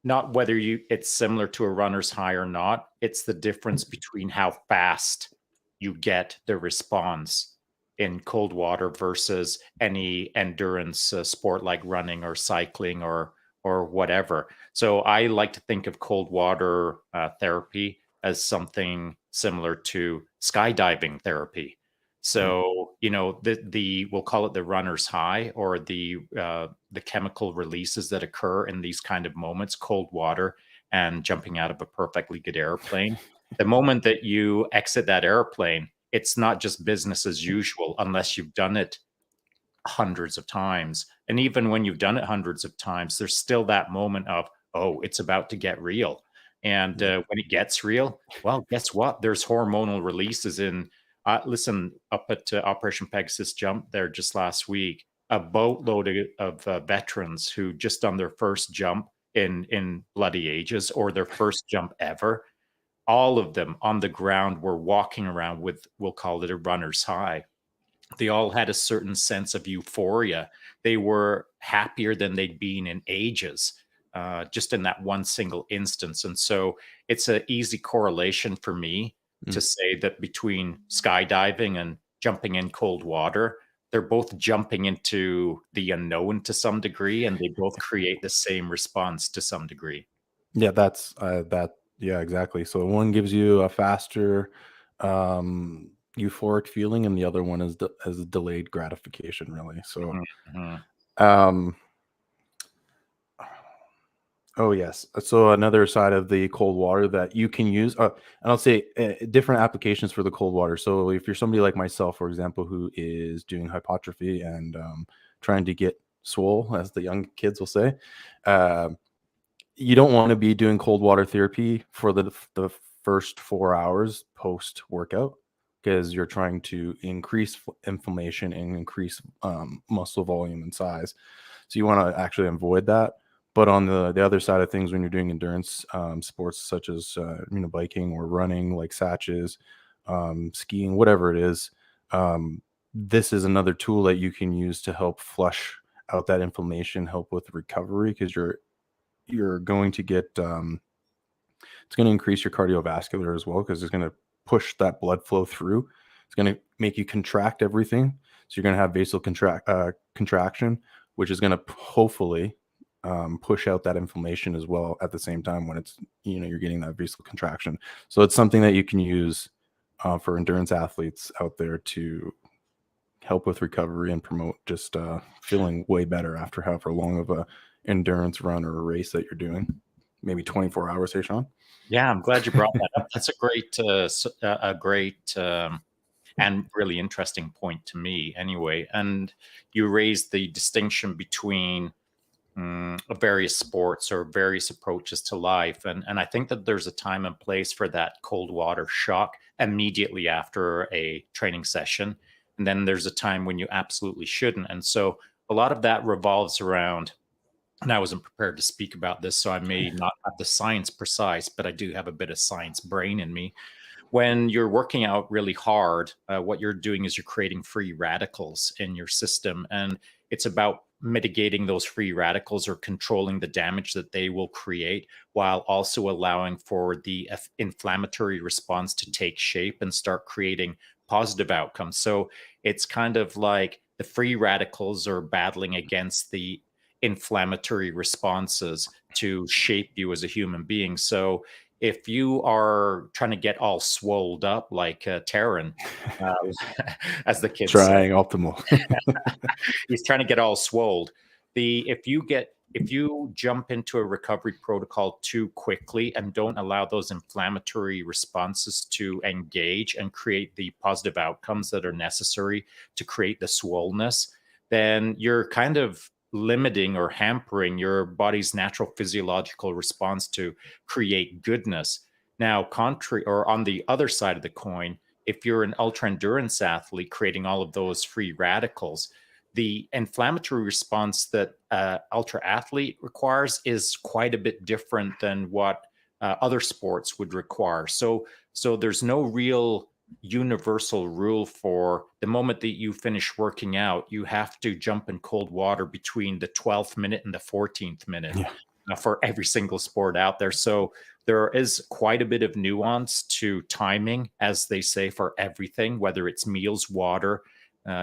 not whether it's similar to a runner's high or not. It's the difference between how fast you get the response in cold water versus any endurance sport like running or cycling or whatever. So I like to think of cold water therapy as something similar to skydiving therapy. So, we'll call it the runner's high, or the chemical releases that occur in these kind of moments, cold water and jumping out of a perfectly good airplane. The moment that you exit that airplane, it's not just business as usual unless you've done it hundreds of times. And even when you've done it hundreds of times, there's still that moment of, oh, it's about to get real. And when it gets real, well, guess what? There's hormonal releases in. Listen, up at Operation Pegasus Jump there just last week, a boatload of veterans who just done their first jump in bloody ages, or their first jump ever. All of them on the ground were walking around with, we'll call it a runner's high. They all had a certain sense of euphoria. They were happier than they'd been in ages, just in that one single instance. And so it's an easy correlation for me to say that between skydiving and jumping in cold water, they're both jumping into the unknown to some degree, and they both create the same response to some degree. Yeah, that's that. Yeah, exactly. So one gives you a faster euphoric feeling, and the other one is a delayed gratification, really. So oh yes. So another side of the cold water that you can use, and I'll say different applications for the cold water. So if you're somebody like myself, for example, who is doing hypertrophy and trying to get swole, as the young kids will say, you don't want to be doing cold water therapy for the first 4 hours post workout, because you're trying to increase inflammation and increase muscle volume and size. So you want to actually avoid that. But on the other side of things, when you're doing endurance sports such as biking or running, like Satches, skiing, whatever it is, this is another tool that you can use to help flush out that inflammation, help with recovery, because you're going to get It's going to increase your cardiovascular as well, because it's going to push that blood flow through. It's going to make you contract everything. So you're going to have vasal contraction, which is going to hopefully push out that inflammation as well at the same time when it's, you're getting that vasal contraction. So it's something that you can use for endurance athletes out there to help with recovery and promote just feeling way better after however long of a endurance run or a race that you're doing. Maybe 24 hours, hey, Shaun? Yeah, I'm glad you brought that up. That's a great and really interesting point to me anyway. And you raised the distinction between various sports or various approaches to life. And I think that there's a time and place for that cold water shock immediately after a training session. And then there's a time when you absolutely shouldn't. And so a lot of that revolves around, and I wasn't prepared to speak about this, so I may not have the science precise, but I do have a bit of science brain in me. When you're working out really hard, what you're doing is you're creating free radicals in your system. And it's about mitigating those free radicals or controlling the damage that they will create, while also allowing for the inflammatory response to take shape and start creating positive outcomes. So it's kind of like the free radicals are battling against the inflammatory responses to shape you as a human being. So if you are trying to get all swolled up like Terrance, as the kids Trying optimal. he's trying to get all swolled. If you jump into a recovery protocol too quickly and don't allow those inflammatory responses to engage and create the positive outcomes that are necessary to create the swollenness, then you're kind of limiting or hampering your body's natural physiological response to create goodness. Now, contrary or on the other side of the coin, if you're an ultra endurance athlete creating all of those free radicals, the inflammatory response that ultra athlete requires is quite a bit different than what other sports would require. So there's no real universal rule for the moment that you finish working out, you have to jump in cold water between the 12th minute and the 14th minute for every single sport out there. So there is quite a bit of nuance to timing, as they say, for everything, whether it's meals, water,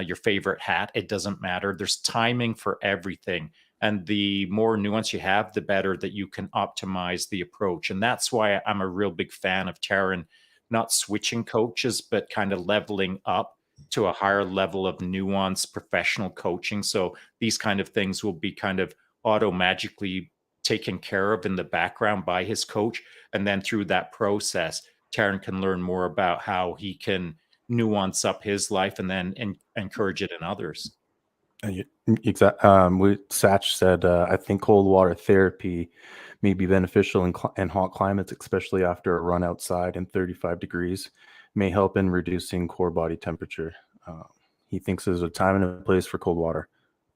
your favorite hat, it doesn't matter. There's timing for everything. And the more nuance you have, the better that you can optimize the approach. And that's why I'm a real big fan of Terrance not switching coaches, but kind of leveling up to a higher level of nuanced professional coaching. So these kind of things will be kind of magically taken care of in the background by his coach. And then through that process, Terrance can learn more about how he can nuance up his life and then encourage it in others. Exactly. Satch said, I think cold water therapy may be beneficial in hot climates, especially after a run outside in 35 degrees, may help in reducing core body temperature. He thinks there's a time and a place for cold water.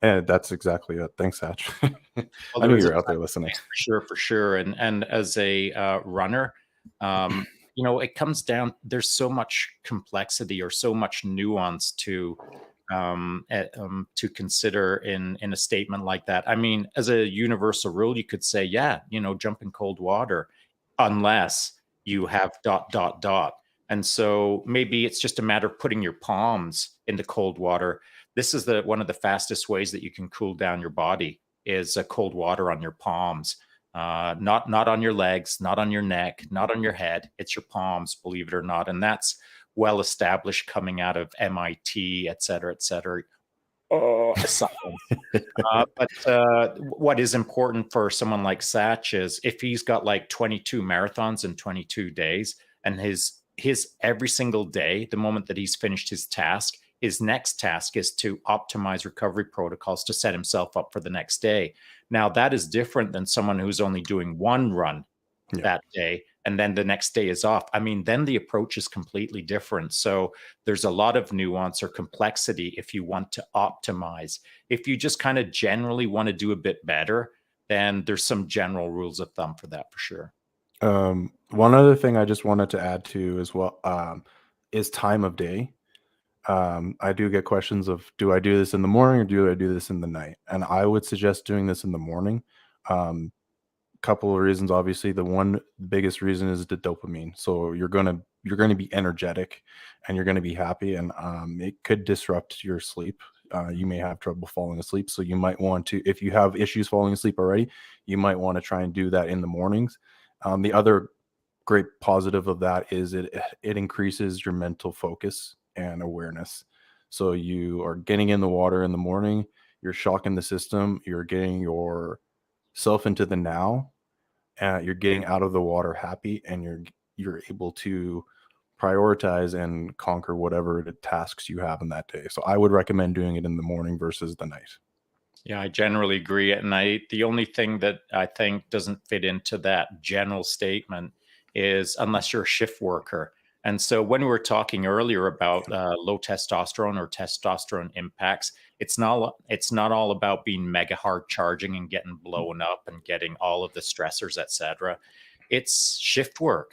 And that's exactly it. Thanks, Satch. Well, I knew you were out there listening. For sure. And as a runner, it comes down, there's so much complexity or so much nuance to consider in a statement like that. I mean, as a universal rule, you could say, jump in cold water unless you have ... And so maybe it's just a matter of putting your palms into cold water. This is one of the fastest ways that you can cool down your body is cold water on your palms. Not on your legs, not on your neck, not on your head. It's your palms, believe it or not. And that's well established coming out of MIT, et cetera, et cetera. But what is important for someone like Satch is if he's got like 22 marathons in 22 days, and his every single day, the moment that he's finished his task, his next task is to optimize recovery protocols to set himself up for the next day. Now, that is different than someone who's only doing one run that day, and then the next day is off. I mean, then the approach is completely different. So there's a lot of nuance or complexity if you want to optimize. If you just kind of generally want to do a bit better, then there's some general rules of thumb for that for sure. One other thing I just wanted to add to as well is time of day. I do get questions of, do I do this in the morning or do I do this in the night? And I would suggest doing this in the morning. couple of reasons. Obviously, the biggest reason is the dopamine. So you're gonna be energetic, and you're gonna be happy, and it could disrupt your sleep. You may have trouble falling asleep, so you might want to, if you have issues falling asleep already, you might want to try and do that in the mornings. The other great positive of that is it increases your mental focus and awareness. So you are getting in the water in the morning, you're shocking the system, you're getting yourself into the now, you're getting out of the water happy, and you're able to prioritize and conquer whatever the tasks you have in that day. So I would recommend doing it in the morning versus the night. Yeah, I generally agree at night. The only thing that I think doesn't fit into that general statement is unless you're a shift worker. And so when we were talking earlier about low testosterone or testosterone impacts, it's not all about being mega hard charging and getting blown up and getting all of the stressors, etc. It's shift work.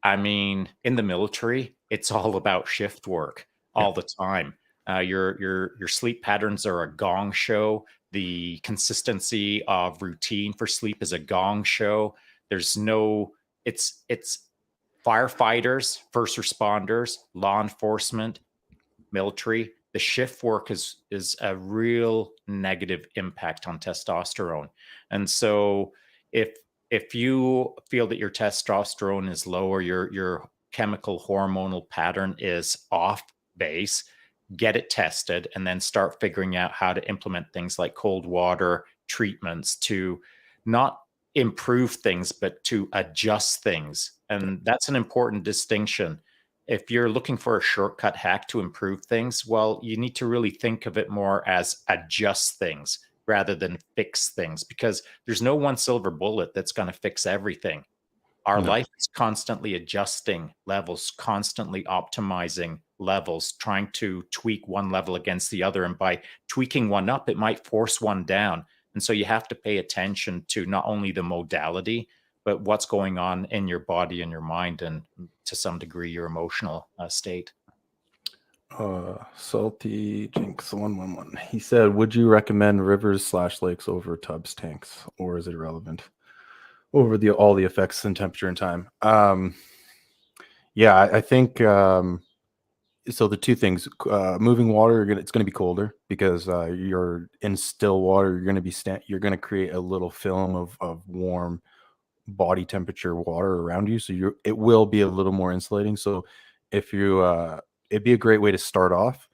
I mean, in the military, it's all about shift work all the time. Your sleep patterns are a gong show. The consistency of routine for sleep is a gong show. There's no, it's firefighters, first responders, law enforcement, military. The shift work is a real negative impact on testosterone. And so if you feel that your testosterone is low or your chemical hormonal pattern is off base, get it tested, and then start figuring out how to implement things like cold water treatments to not improve things, but to adjust things. And that's an important distinction. If you're looking for a shortcut hack to improve things, well, you need to really think of it more as adjust things rather than fix things, because there's no one silver bullet that's going to fix everything. Our life is constantly adjusting levels, constantly optimizing levels, trying to tweak one level against the other. And by tweaking one up, it might force one down. And so you have to pay attention to not only the modality, but what's going on in your body and your mind, and to some degree, your emotional state. Salty Jinx 111. He said, "Would you recommend rivers/lakes over tubs, tanks, or is it irrelevant over all the effects and temperature and time?" Yeah, I think so. The two things: moving water, it's going to be colder because you're in still water. You're going to be you're going to create a little film of warm body temperature water around you, so it will be a little more insulating. So if you it'd be a great way to start off.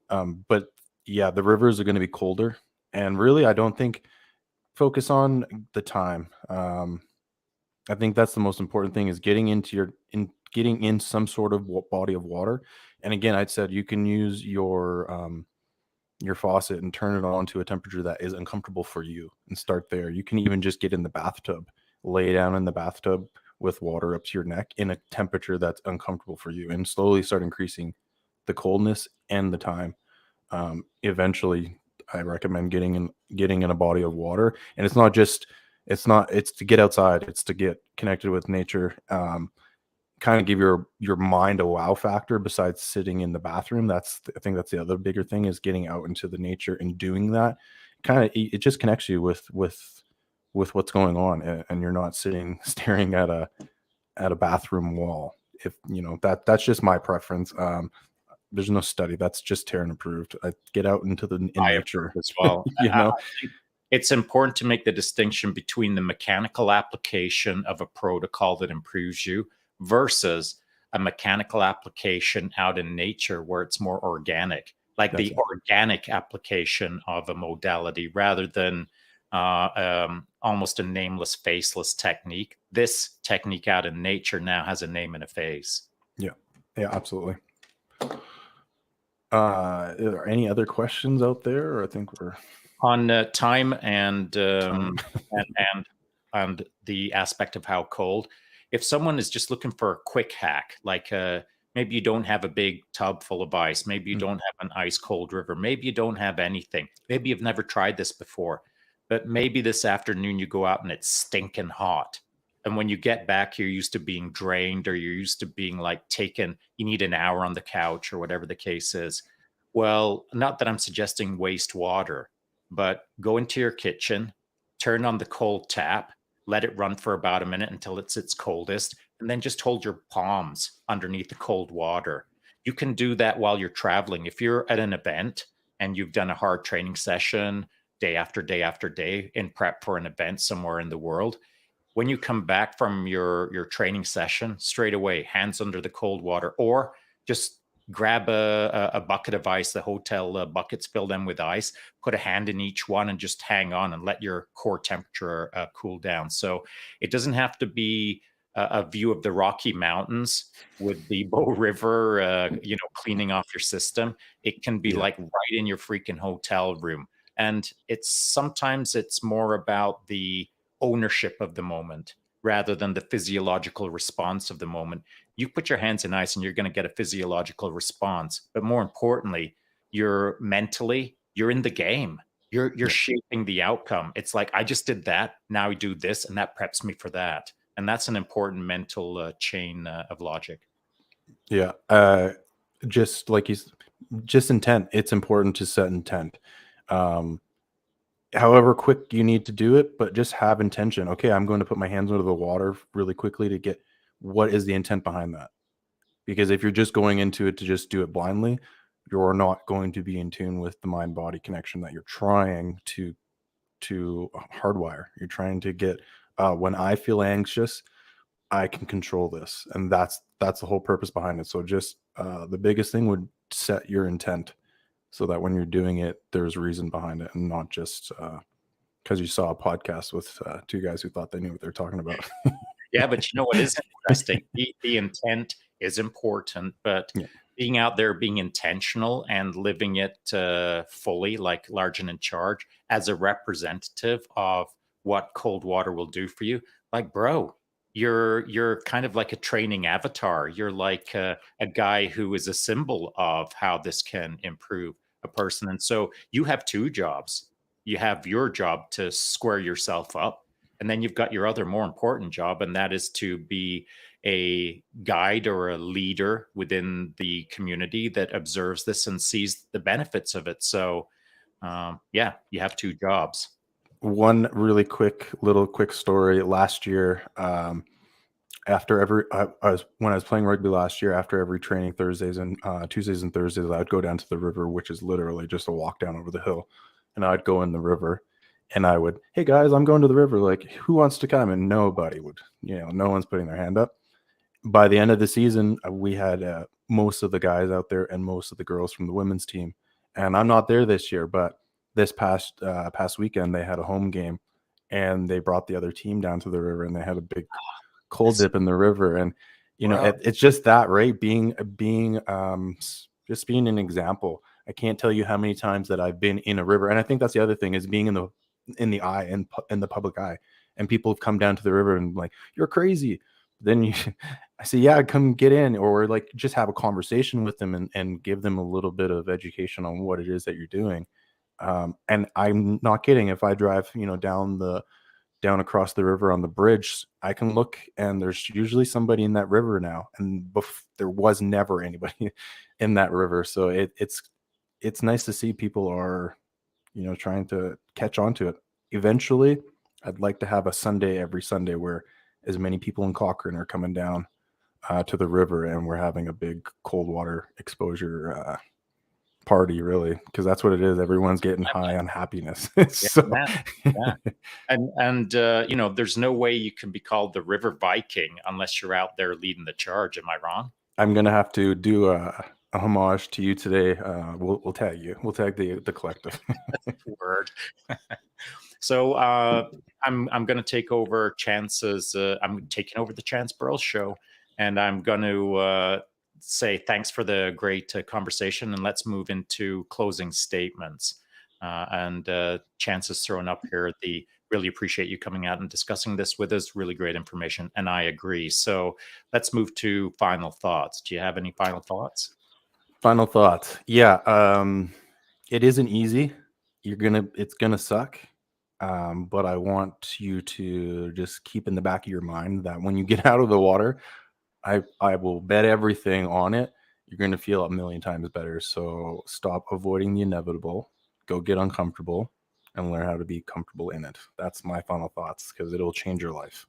But yeah, the rivers are going to be colder, and really I don't think focus on the time. I think that's the most important thing, is getting in some sort of body of water. And again, I'd said you can use your faucet and turn it on to a temperature that is uncomfortable for you and start there. You can even just get in the bathtub, lay down in the bathtub with water up to your neck in a temperature that's uncomfortable for you, and slowly start increasing the coldness and the time. Eventually, I recommend getting in a body of water. And it's to get outside, it's to get connected with nature, kind of give your mind a wow factor besides sitting in the bathroom. I think that's the other bigger thing, is getting out into the nature and doing that. It just connects you with what's going on, and you're not staring at a bathroom wall. If that's just my preference. There's no study, that's just Terran approved. I get out into nature as well. It's important to make the distinction between the mechanical application of a protocol that improves you versus a mechanical application out in nature where it's more organic, like the organic application of a modality rather than almost a nameless, faceless technique. This technique out in nature now has a name and a face. Yeah, absolutely. Are there any other questions out there? Or I think we're on time and and the aspect of how cold. If someone is just looking for a quick hack, like maybe you don't have a big tub full of ice, maybe you don't have an ice cold river, maybe you don't have anything, maybe you've never tried this before, but maybe this afternoon you go out and it's stinking hot. And when you get back, you're used to being drained, or you're used to being like you need an hour on the couch or whatever the case is. Well, not that I'm suggesting waste water, but go into your kitchen, turn on the cold tap, let it run for about a minute until it's its coldest, and then just hold your palms underneath the cold water. You can do that while you're traveling. If you're at an event and you've done a hard training session day after day after day in prep for an event somewhere in the world, when you come back from your training session, straight away, hands under the cold water, or just grab a bucket of ice. The hotel buckets, fill them with ice, put a hand in each one, and just hang on and let your core temperature cool down. So it doesn't have to be a view of the Rocky Mountains with the Bow River, cleaning off your system. It can be like right in your freaking hotel room. And sometimes it's more about the ownership of the moment rather than the physiological response of the moment. You put your hands in ice and you're going to get a physiological response. But more importantly, you're in the game. You're shaping the outcome. It's like, I just did that. Now I do this, and that preps me for that. And that's an important mental chain of logic. Yeah. Just like just intent. It's important to set intent. However quick you need to do it, but just have intention. Okay, I'm going to put my hands under the water really quickly to get what is the intent behind that. Because if you're just going into it to just do it blindly, you're not going to be in tune with the mind-body connection that you're trying to hardwire. You're trying to get, when I feel anxious, I can control this. And that's the whole purpose behind it. So just the biggest thing would set your intent, so that when you're doing it, there's reason behind it, and not just because you saw a podcast with two guys who thought they knew what they're talking about. Yeah, but you know what is interesting? The intent is important, but being out there, being intentional and living it fully, like large and in charge, as a representative of what cold water will do for you. Like, bro, you're kind of like a training avatar. You're like a guy who is a symbol of how this can improve a person. And so you have two jobs. You have your job to square yourself up, and then you've got your other more important job, and that is to be a guide or a leader within the community that observes this and sees the benefits of it. So you have two jobs. One really quick story. Last year, after every when I was playing rugby last year, after every training, Tuesdays and Thursdays, I would go down to the river, which is literally just a walk down over the hill, and I'd go in the river, and I would, hey guys, I'm going to the river, like, who wants to come? And nobody would, no one's putting their hand up. By the end of the season, we had most of the guys out there and most of the girls from the women's team. And I'm not there this year, but this past weekend they had a home game, and they brought the other team down to the river, and they had a big cold dip in the river. And it's just that, right? Being just being an example. I can't tell you how many times that I've been in a river, and I think that's the other thing, is being in the eye and in the public eye, and people have come down to the river and like, you're crazy. Then I say, yeah, come get in, or like just have a conversation with them and give them a little bit of education on what it is that you're doing. And I'm not kidding. If I drive, down across the river on the bridge, I can look, and there's usually somebody in that river now, and there was never anybody in that river. So it's nice to see people are, trying to catch on to it. Eventually, I'd like to have a Sunday every Sunday where as many people in Cochrane are coming down to the river, and we're having a big cold water exposure party, really, because that's what it is. Everyone's getting high on happiness. And there's no way you can be called the River Viking unless you're out there leading the charge. Am I wrong? I'm gonna have to do a homage to you today. We'll tag you. We'll tag the collective. Word. So I'm going to take over Chance's. I'm taking over the Chance Burles show, and I'm going to say thanks for the great conversation, and let's move into closing statements. And Chance has thrown up here really appreciate you coming out and discussing this with us. Really great information, and I agree. So let's move to final thoughts. Do you have any final thoughts? Final thoughts. Yeah. It isn't easy. It's gonna suck. But I want you to just keep in the back of your mind that when you get out of the water, I will bet everything on it, you're going to feel a million times better. So stop avoiding the inevitable. Go get uncomfortable. and learn how to be comfortable in it. That's my final thoughts, because it'll change your life.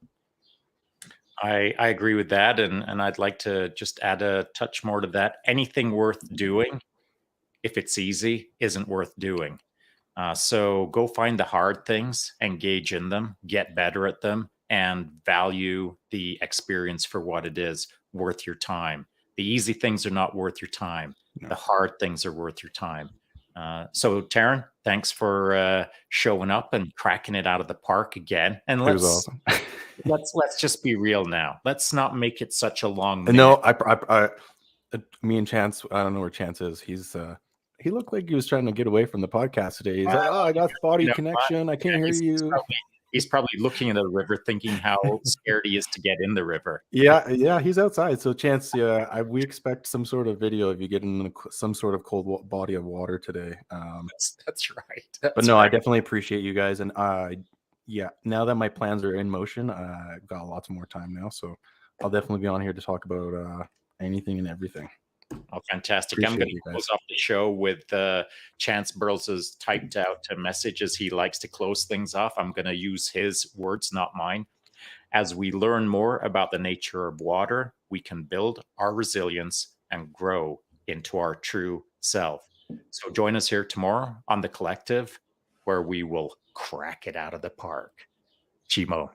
I agree with that. And I'd like to just add a touch more to that. Anything worth doing, if it's easy, isn't worth doing. So go find the hard things, engage in them, get better at them, and value the experience for what it is, worth your time. The easy things are not worth your time. No. The hard things are worth your time. So Terrance, thanks for showing up and cracking it out of the park again. And It was awesome. let's just be real now. Let's not make it such a long minute. No, me and Chance, I don't know where Chance is. He looked like he was trying to get away from the podcast today. He's like, "Oh, I got body connection. I can't hear you." He's probably looking at the river, thinking how scared he is to get in the river. Yeah, he's outside. So Chance, we expect some sort of video of you getting in some sort of cold body of water today. That's right. But no, I definitely appreciate you guys, and now that my plans are in motion, I've got lots more time now, so I'll definitely be on here to talk about anything and everything. Oh, fantastic. Appreciate I'm going you to guys. close off the show with Chance Burles' typed out messages. He likes to close things off. I'm going to use his words, not mine. As we learn more about the nature of water, we can build our resilience and grow into our true self. So join us here tomorrow on The Collective, where we will crack it out of the park. Chimo.